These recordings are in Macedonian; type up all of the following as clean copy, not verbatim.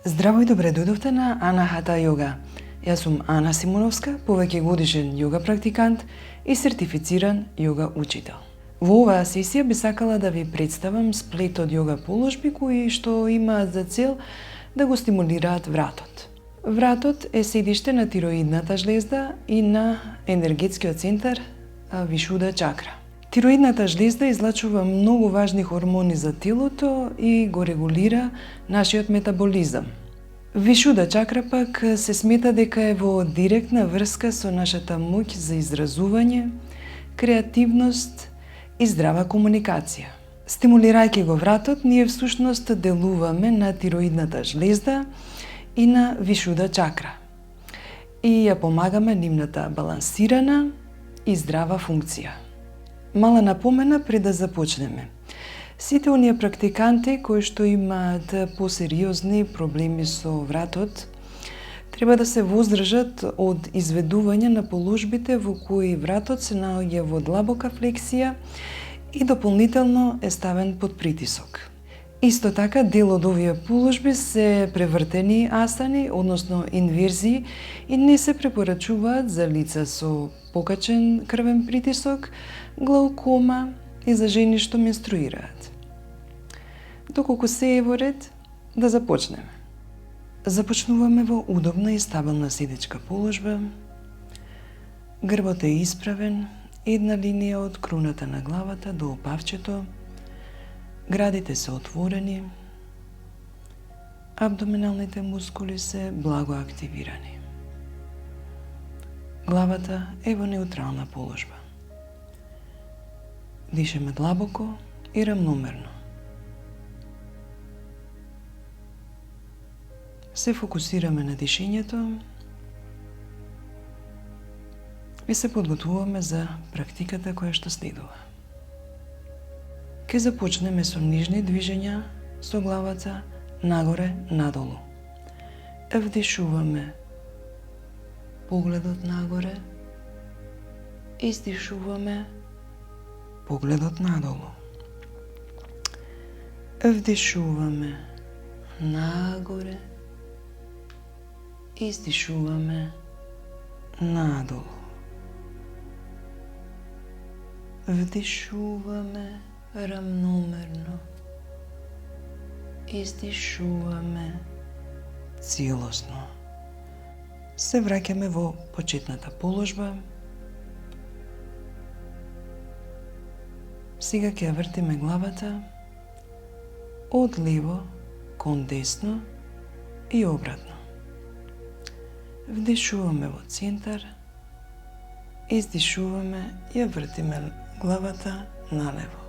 Здраво и добре дојдовте на Анахата Йога. Јас сум Ана Симоновска, повеќе годишен йога практикант и сертифициран йога учител. Во оваа сесија би сакала да ви представам сплет од йога положби кои што имаат за цел да го стимулираат вратот. Вратот е седиште на тироидната жлезда и на енергетскиот центар Вишуда чакра. Тироидната жлезда излачува многу важни хормони за телото и го регулира нашиот метаболизам. Вишуда чакра пак се смета дека е во директна врска со нашата моќ за изразување, креативност и здрава комуникација. Стимулирајќи го вратот, ние всушност делуваме на тироидната жлезда и на Вишуда чакра и ја помагаме нивната балансирана и здрава функција. Мала напомена пред да започнеме. Сите оние практиканти кои што имаат посериозни проблеми со вратот, треба да се воздржат од изведување на положбите во кои вратот се наоѓа во длабока флексија и дополнително е ставен под притисок. Исто така, дел од овие положби се превртени асани, односно инверзии, и не се препорачуваат за лица со покачен крвен притисок, глаукома и за жени што менструираат. Доколку се е во ред, да започнеме. Започнуваме во удобна и стабилна седечка положба. Грбот е исправен, една линија од круната на главата до опавчето, градите се отворени, абдоминалните мускули се благо активирани. Главата е во неутрална положба. Дишеме длабоко и рамномерно. Се фокусираме на дишењето и се подготвуваме за практиката која што следува. Ке започнеме со нижни движења со главата нагоре-надолу. Вдишуваме погледот нагоре, издишуваме погледот надолу. Вдишуваме нагоре, издишуваме надолу. Вдишуваме рамномерно, издишуваме целосно. Се враќаме во почетната положба. Сега ќе ја вртиме главата од лево кон десно и обратно. Вдишуваме во центар, издишуваме, ја вртиме главата налево.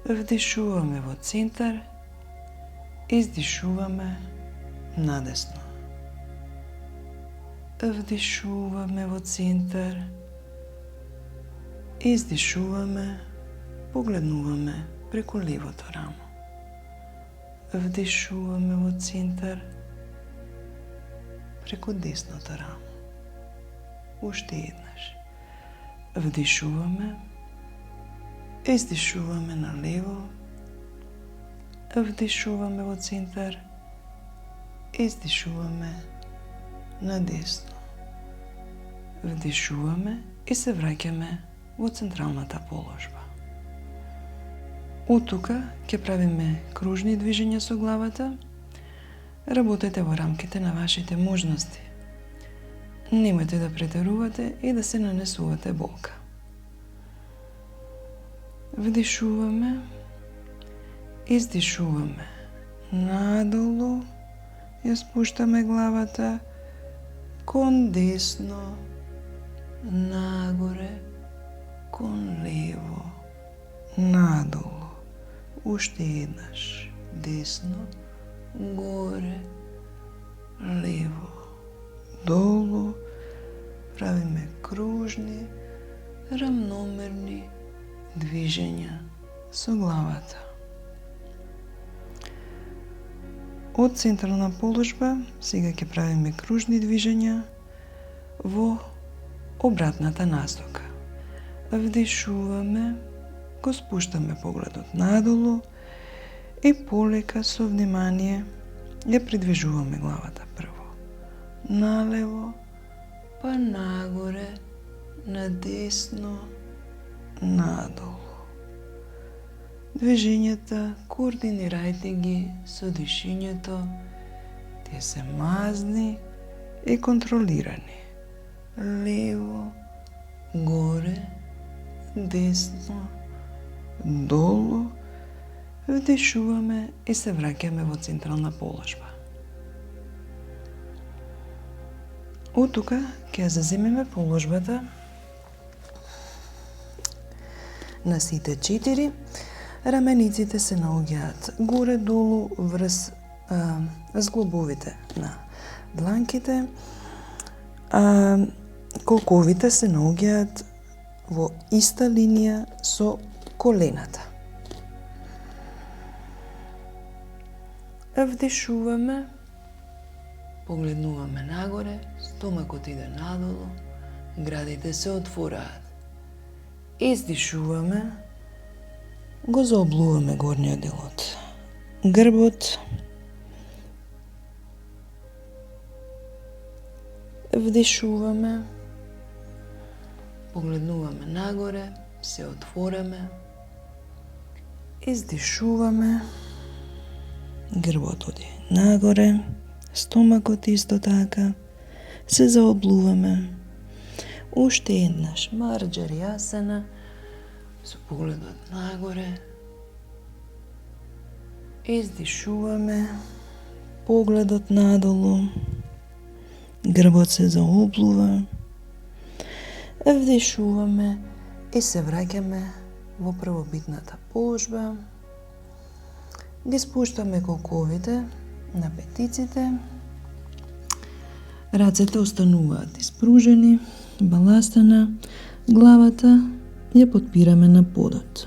Вдишуваме во центар, издишуваме надесно. Вдишуваме во центар, издишуваме, погледнуваме преку левото рамо. Вдишуваме во центар, преку десното рамо. Уште еднаш. Вдишуваме, издишуваме налево, вдишуваме во центар, издишуваме надесно. Вдишуваме и се враќаме во централната положба. Од тука ќе правиме кружни движења со главата. Работете во рамките на вашите можности. Немојте да претерувате и да се нанесувате болка. Вдишуваме, издишуваме надолу, ја спуштаме главата кон десно, нагоре, кон лево, надолу. Уште еднаш, десно, горе, лево, долу. Правиме кружни, рамномерни движења со главата. Од централна положба сега ќе правиме кружни движења во обратната насока. Вдишуваме, го спуштаме погледот надолу и полека со внимание ја придвижуваме главата прво налево, па нагоре, надесно, надолу. Движењата координирајте ги со дишењето, те се мазни и контролирани. Лево, горе, десно, долу, вдишуваме и се враќаме во централна положба. Од тука ќе заземеме положбата на сите 4. Рамениците се наоѓаат горе-долу врз зглобовите на дланките, а колковите се наоѓаат во иста линија со колената. Вдишуваме, погледнуваме нагоре, стомакот иде надолу, градите се отвораат. Издишуваме, го заоблуваме горниот дел од грбот. Вдишуваме, погледнуваме нагоре, се отвораме. Издишуваме, грбот оди нагоре, стомакот исто така, се заоблуваме. Уште еднаш марџариасана, со погледот нагоре. Издишуваме, погледот надолу, грбот се заоблува. Вдишуваме и се враќаме во првобитната положба. Ги спуштаме колковите на петиците. Рацете остануваат испружени, баластана, главата ја потпираме на подот.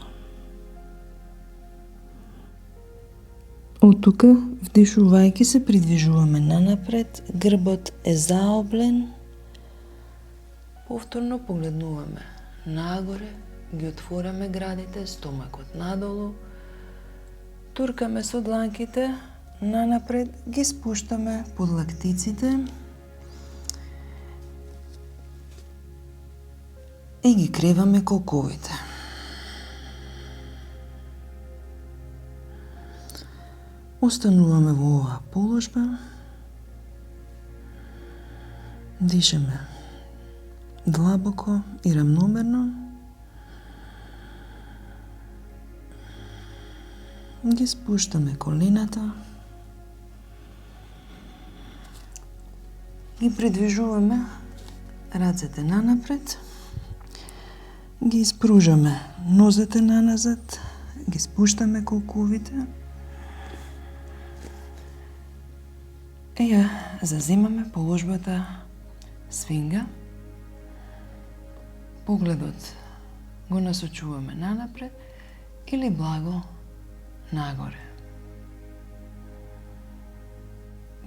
Од тука, вдишувајќи се, придвижуваме нанапред, грбот е заоблен. Повторно погледнуваме нагоре, ги отвораме градите, стомакот надолу, туркаме со дланките, нанапред ги спуштаме под лактиците и ги креваме колковите. Остануваме во оваа положба. Дишеме длабоко и рамномерно. Ги спуштаме колената. Ги придвижуваме рацете нанапред. Ги испружаме нозете наназад. Ги спуштаме колковите. Ја заземаме положбата свинга. Погледот го насочуваме нанапред или благо нагоре.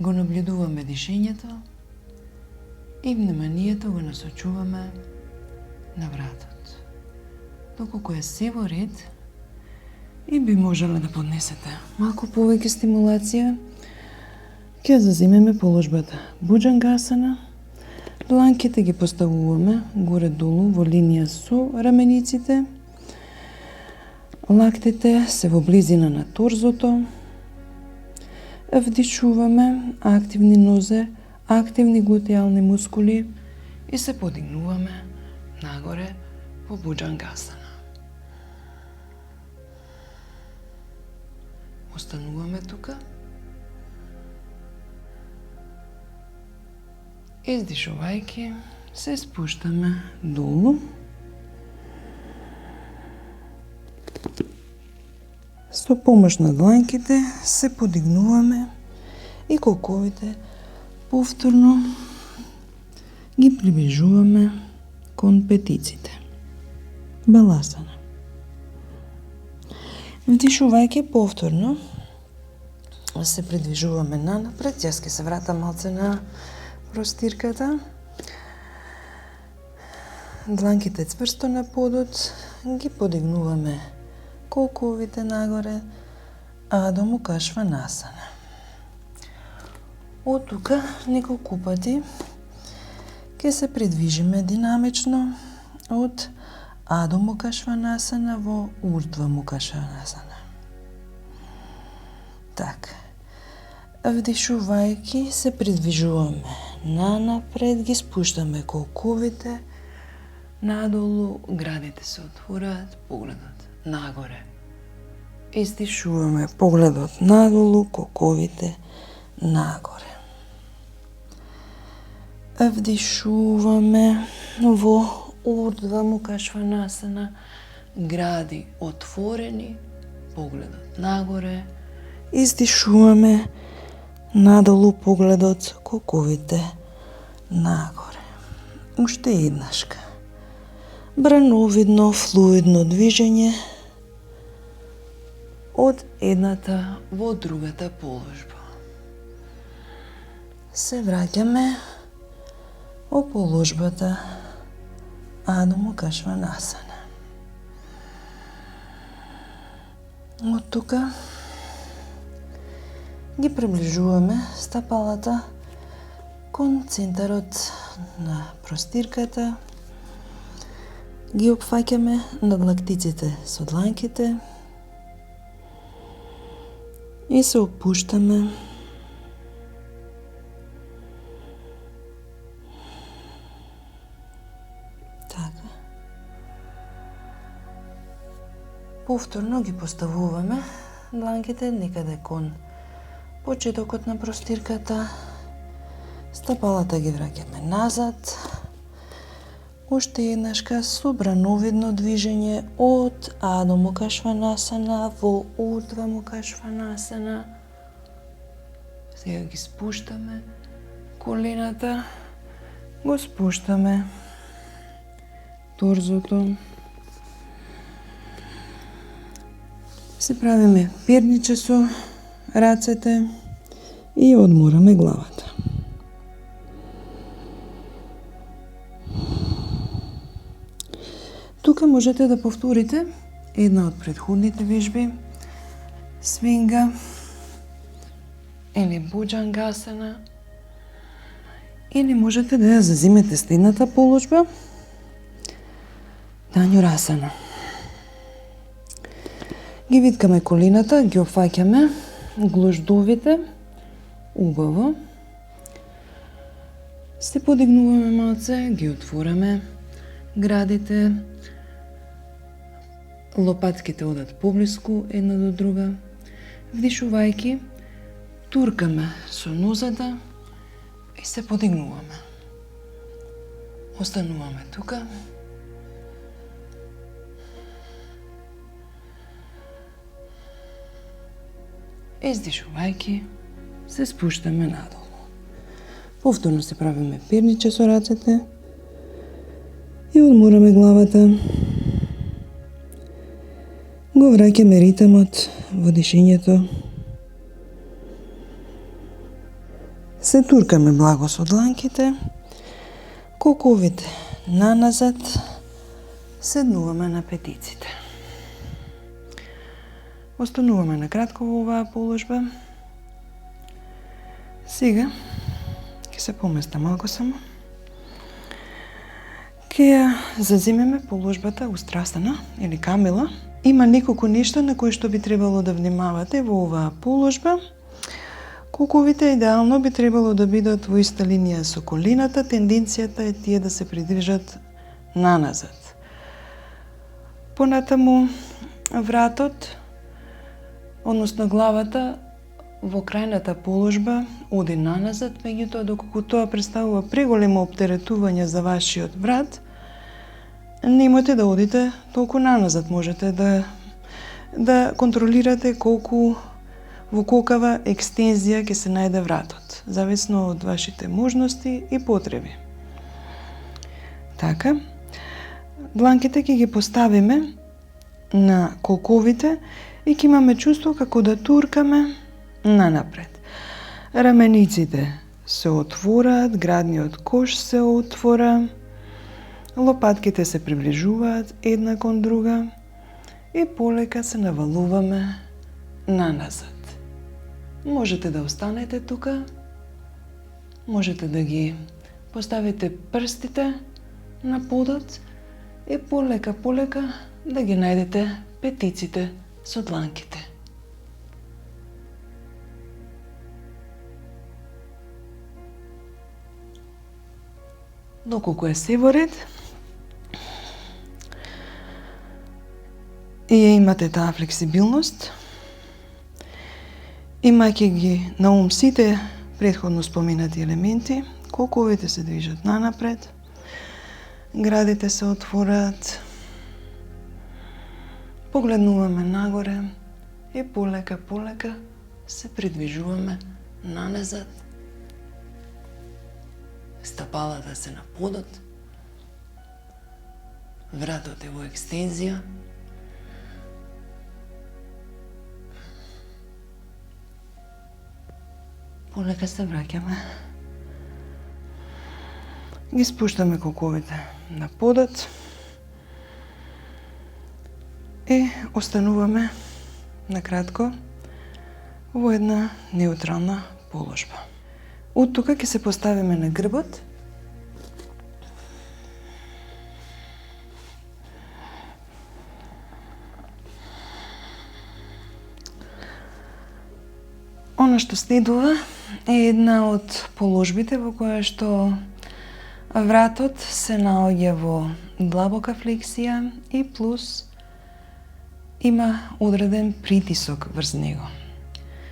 Го наблюдуваме дишењето и вниманието го насочуваме на вратот. Доколку е се во ред и би можеле да поднесете малку повеќе стимулација, ќе заземеме положбата буџангасана. Дланките ги поставуваме горе-долу во линија со рамениците. Лактите се во близина на торзото. Вдишуваме активни нозе, активни глутеални мускули и се подигнуваме нагоре во буџангасана. Остануваме тука. Издишувајќи се спуштаме долу. Со помош на дланките се подигнуваме и колковите повторно ги приближуваме кон петиците. Баласана. Вдишувајќи повторно се придвижуваме нанапред. Јас ќе се вратам малце на простирката. Дланките цврсто на подот, ги подигнуваме колковите нагоре, Адо Мукашванасана. Од тука неколку пати ќе се придвижиме динамично од Адо Мука Шванасана во Урдва Мука Шванасана. Така. Вдишувајќи се придвижуваме нанапред, ги спуштаме колковите, надолу градите се отвораат, погледот нагоре. Издишуваме погледот надолу, колковите нагоре. Вдишуваме во Урдва Мука Шванасана, гради отворени, погледот нагоре. Издишуваме надолу, погледот, колковите нагоре. Уште еднашка. Брановидно, флуидно движење од едната во другата положба. Се враќаме во положбата Адо Мука Шванасана. Од тука ги приближуваме стапалата кон центарот на простирката. Ги опфаќаме над лактиците со дланките и се опуштаме така. Повторно ги поставуваме дланките некаде кон почетокот на простирката. Стапалата ги враќаме назад. Уште еднашка со брановидно движење од Адо Мука Шванасана во Урдва Мука Шванасана. Сега ги спуштаме колената, го спуштаме торзото. Се правиме перниче со рацете и одмораме главата. Тука можете да повторите една од претходните вежби, свинга или буџангасана, или можете да ја заземете следната положба, Данјурасана. Ги виткаме колената, ги опфаќаме глуждовите, убаво. Се подигнуваме малце, ги отвораме градите, лопатките одат поблиску една до друга. Вдишувајќи, туркаме со нозата и се подигнуваме. Остануваме тука. Издишувајќи, се спуштаме надолу. Повторно се правиме перниче со рацете и одмораме главата. Го враќаме ритмот во дишењето. Се туркаме благо со дланките, колковите наназад, седнуваме на петиците. Остануваме на кратко во оваа положба. Сега ќе се поместа малку само. Ќе ја заземеме положбата Устрасана или Камила. Има неколку нешта на кои што би требало да внимавате во оваа положба. Колковите идеално би требало да бидат во иста линија со колената, тенденцијата е тие да се придвижат наназад. Понатаму вратот, односно главата, во крајната положба оди наназад, меѓутоа доколку тоа представува преголемо оптеретување за вашиот врат, немојте да одите толку наназад, можете да контролирате во колкава екстензија ќе се најде вратот, зависно од вашите можности и потреби. Така, дланките ќе ги поставиме на колковите и ќе имаме чувство како да туркаме нанапред. Рамениците се отвораат, градниот кош се отвора, лопатките се приближуваат една кон друга и полека се навалуваме наназад. Можете да останете тука можете да ги поставите прстите на подот и полека да ги најдете петиците со дланките. Доколку е се во ред и имате таа флексибилност, имајќи ги на ум сите претходно споменати елементи, колковите се движат нанапред, градите се отворат, погледнуваме нагоре и полека се придвижуваме наназад. Стапалата се на подот, вратот е во екстензија, полека се враќаме. Ги спуштаме колковите на подот и остануваме накратко во една неутрална положба. Од тука ќе се поставиме на грбот. Она што следува е една од положбите во која што вратот се наоѓа во длабока флексија и плюс има одреден притисок врз него.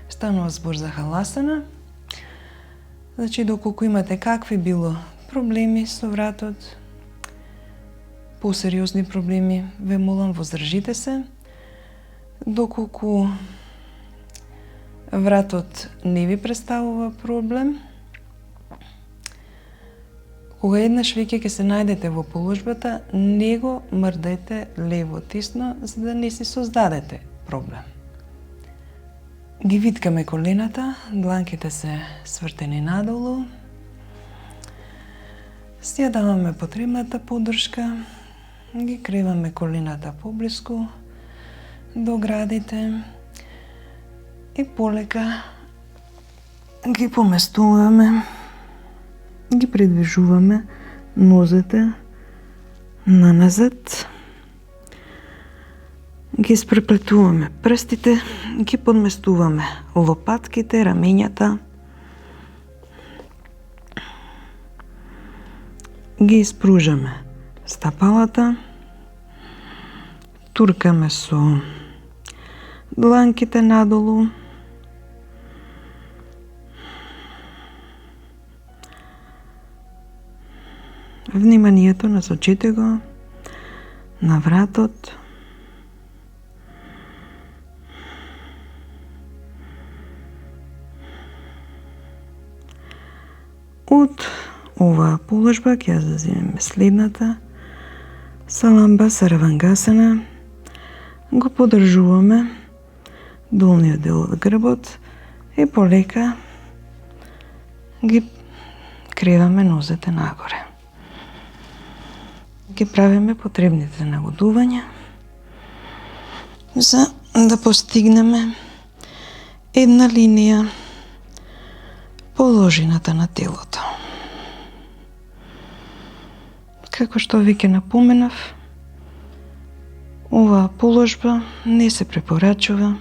Станува збор за халасана. Значи, доколку имате какви било проблеми со вратот, посериозни проблеми, ве молам, воздржите се. Доколку вратот не ви представува проблем, кога еднаш веќе ќе се најдете во положбата, не го мрдајте лево-десно, за да не си создадете проблем. Ги виткаме колената, дланките се свртени надолу. Си ја даваме потребната поддршка, ги креваме колената поблиску до градите и полека ги поместуваме, ги придвижуваме нозете наназад, ги испреплетуваме прстите, ги подместуваме лопатките, рамењата, ги испружаме стапалата, туркаме со дланките надолу, вниманието насочете го на вратот, од оваа положба ќе ја заземеме следната саламба саравангасана. Го поддржуваме долниот дел од грбот и полека ги креваме нозете нагоре. Ги правиме потребните нагодувања за да постигнеме една линија положената на телото. Како што веќе напоменав, оваа положба не се препорачува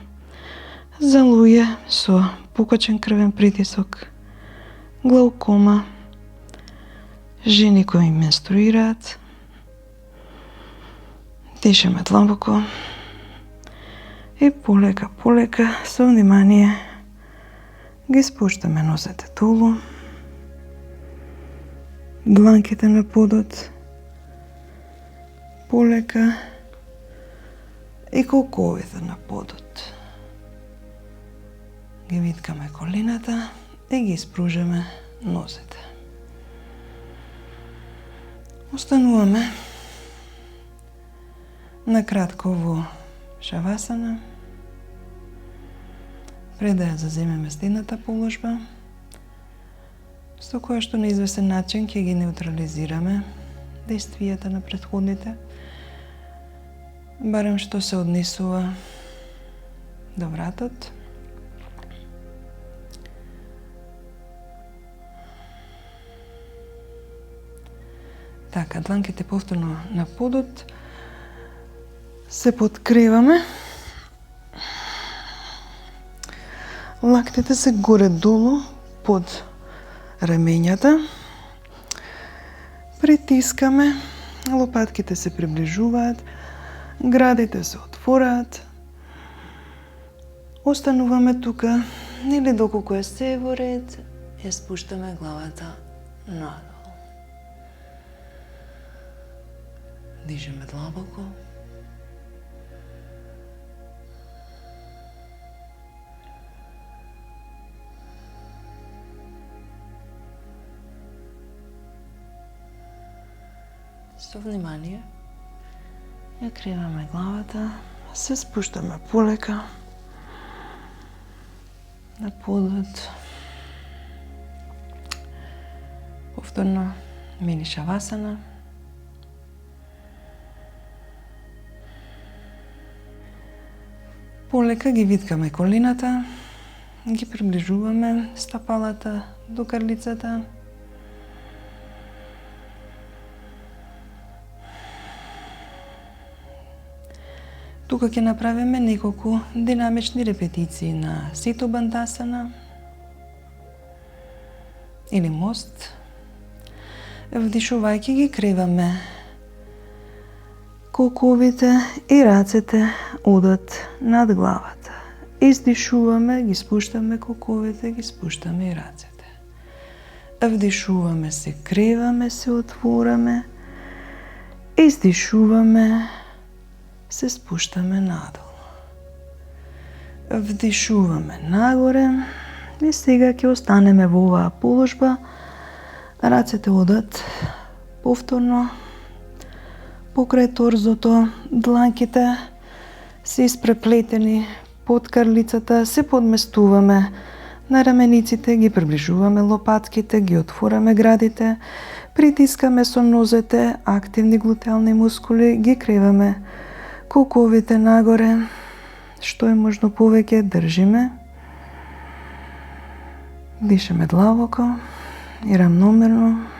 за луѓе со покачен крвен притисок, глаукома, жени кои менструираат. Дишаме длабоко и полека со внимание ги спуштаме нозете долу, дланките на подот, полека и колковите на подот. Ги виткаме колената и ги испружаме нозете. Остануваме накратко во шавасана, пред да ја заземеме следната положба, со која што на известен начин ќе ги неутрализираме действијата на претходните, барем што се однесува до вратот. Така, дланките повторно на подот. Се подкреваме. Лактите се горе-долу под рамењата. Притискаме. Лопатките се приближуваат. Градите се отвораат. Остануваме тука или доколку е се во ред, ја спуштаме главата надолу. Дишаме длабоко. Со внимание ја криваме главата, се спуштаме полека на подот. Повторно мини шавасана. Полека ги виткаме колената, ги приближуваме стапалата до крлицата. Тука ќе направиме неколку динамични репетиции на сито бандасана или мост. Вдишувајќи ги креваме колковите и рацете одат над главата. Издишуваме, ги спуштаме колковите, ги спуштаме и рацете. Вдишуваме, се креваме, се отвораме. Издишуваме, се спуштаме надолу. Вдишуваме нагоре и сега ќе останеме во оваа положба. Рацете одат повторно покрај торзото, дланките се испреплетени под крлицата, се подместуваме на рамениците, ги приближуваме лопатките, ги отвораме градите, притискаме со нозете активни глутеални мускули, ги креваме колковите нагоре, што е можно повеќе, држиме. Дишаме длабоко и рамномерно.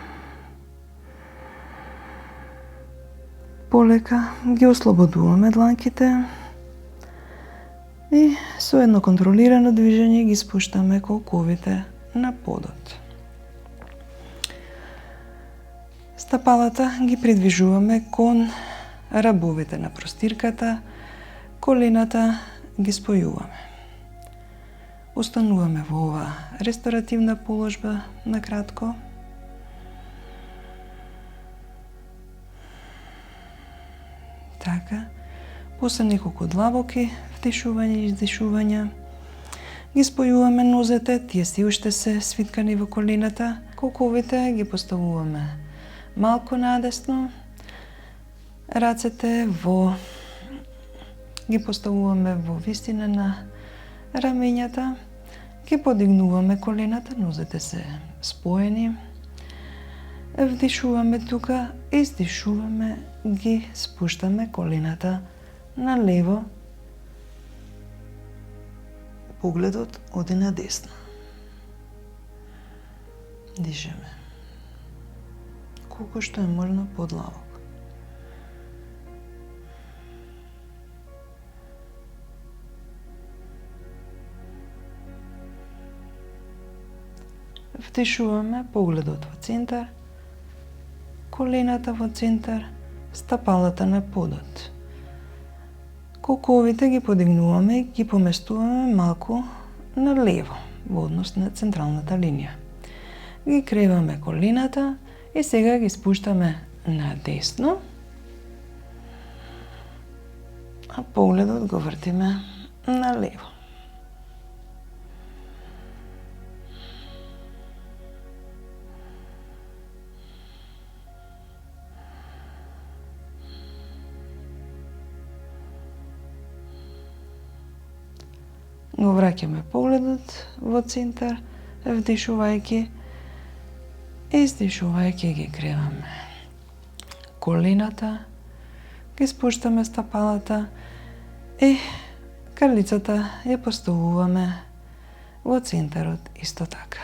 Полека ги ослободуваме дланките и со едно контролирано движење ги спуштаме колковите на подот. Стапалата ги придвижуваме кон рабовите на простирката, колената ги спојуваме. Остануваме во оваа ресторативна положба на кратко. Така, после неколку длабоки вдишувања и издишувања, ги спојуваме нозете, тие си уште се свиткани во колената, колковите ги поставуваме малку надесно, рацете ги поставуваме во висина на рамењата, ги подигнуваме колената, нозете се споени, вдишуваме тука, издишуваме, ги спуштаме колената на лево, погледот оди на десно. Дишаме. Колку што е можно подлабоко. Вдишуваме погледот во центар, колената во центар, стапалата на подот. Колковите ги подигнуваме и ги поместуваме малку на лево, во однос на централната линија. Ги креваме колената и сега ги спуштаме на десно, а погледот го вртиме на лево. Го враќаме погледот во центар, вдишувајќи, издишувајќи ги креваме колената, ги спуштаме стапалата и крлицата ја поставуваме во центарот исто така.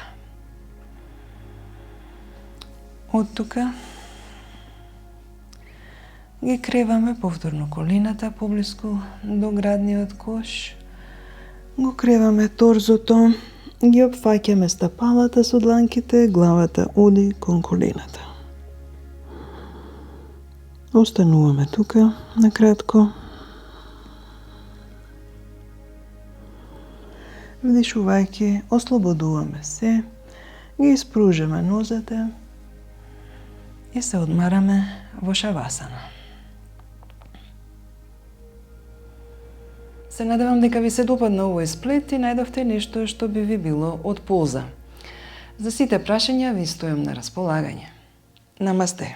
Од тука Ги креваме повторно колената поблиску до градниот кош. Го креваме торзото, ги опфаќаме стапалата со дланките, главата оди кон колената. Остануваме тука на кратко. Вдишувајќи, ослободуваме се, ги испружаме нозете и се одмараме во шавасана. Се надевам дека ви се допадна овој сплет и најдовте нешто што би ви било од полза. За сите прашања ви стојам на располагање. Намасте!